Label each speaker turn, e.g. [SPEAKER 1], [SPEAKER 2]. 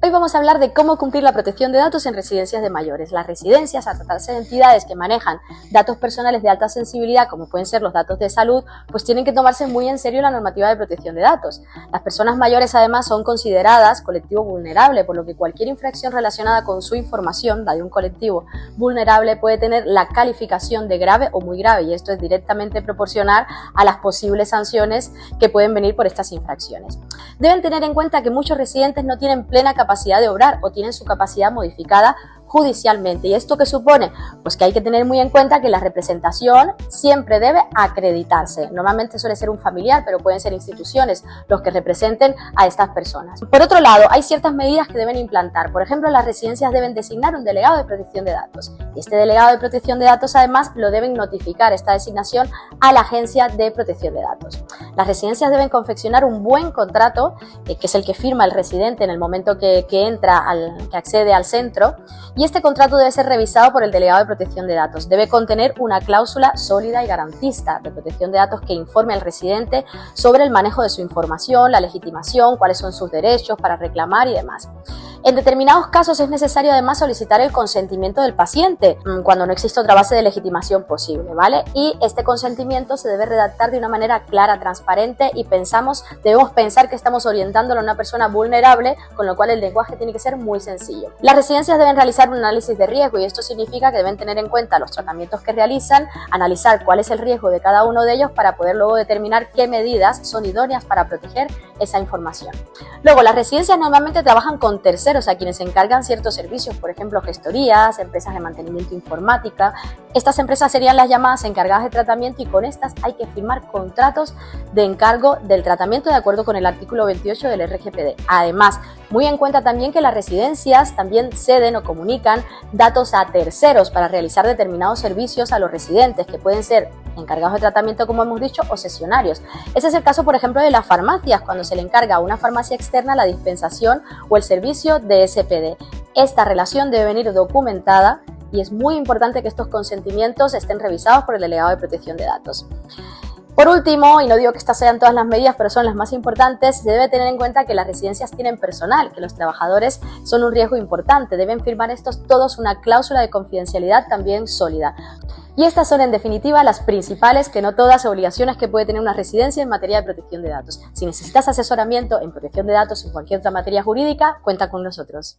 [SPEAKER 1] Hoy vamos a hablar de cómo cumplir la protección de datos en residencias de mayores. Las residencias, al tratarse de entidades que manejan datos personales de alta sensibilidad, como pueden ser los datos de salud, pues tienen que tomarse muy en serio la normativa de protección de datos. Las personas mayores, además, son consideradas colectivo vulnerable, por lo que cualquier infracción relacionada con su información, la de un colectivo vulnerable, puede tener la calificación de grave o muy grave, y esto es directamente proporcional a las posibles sanciones que pueden venir por estas infracciones. Deben tener en cuenta que muchos residentes no tienen plena capacidad de obrar o tienen su capacidad modificada judicialmente. ¿Y esto qué supone? Pues que hay que tener muy en cuenta que la representación siempre debe acreditarse. Normalmente suele ser un familiar, pero pueden ser instituciones los que representen a estas personas. Por otro lado, hay ciertas medidas que deben implantar. Por ejemplo, las residencias deben designar un delegado de protección de datos. Y este delegado de protección de datos, además, lo deben notificar esta designación a la Agencia de Protección de Datos. Las residencias deben confeccionar un buen contrato, que es el que firma el residente en el momento que accede al centro, y este contrato debe ser revisado por el delegado de protección de datos. Debe contener una cláusula sólida y garantista de protección de datos que informe al residente sobre el manejo de su información, la legitimación, cuáles son sus derechos para reclamar y demás. En determinados casos es necesario además solicitar el consentimiento del paciente cuando no existe otra base de legitimación posible, ¿vale? Y este consentimiento se debe redactar de una manera clara, transparente, y debemos pensar que estamos orientándolo a una persona vulnerable, con lo cual el lenguaje tiene que ser muy sencillo. Las residencias deben realizar un análisis de riesgo, y esto significa que deben tener en cuenta los tratamientos que realizan, analizar cuál es el riesgo de cada uno de ellos para poder luego determinar qué medidas son idóneas para proteger esa información. Luego, las residencias normalmente trabajan con terceros a quienes encargan ciertos servicios, por ejemplo, gestorías, empresas de mantenimiento informática. Estas empresas serían las llamadas encargadas de tratamiento, y con estas hay que firmar contratos de encargo del tratamiento de acuerdo con el artículo 28 del RGPD. Además, muy en cuenta también que las residencias también ceden o comunican datos a terceros para realizar determinados servicios a los residentes, que pueden ser encargados de tratamiento, como hemos dicho, o sesionarios. Ese es el caso, por ejemplo, de las farmacias, cuando se le encarga a una farmacia externa la dispensación o el servicio de SPD. Esta relación debe venir documentada, y es muy importante que estos consentimientos estén revisados por el delegado de protección de datos. Por último, y no digo que estas sean todas las medidas, pero son las más importantes, se debe tener en cuenta que las residencias tienen personal, que los trabajadores son un riesgo importante. Deben firmar todos una cláusula de confidencialidad también sólida. Y estas son, en definitiva, las principales, que no todas, obligaciones que puede tener una residencia en materia de protección de datos. Si necesitas asesoramiento en protección de datos o en cualquier otra materia jurídica, cuenta con nosotros.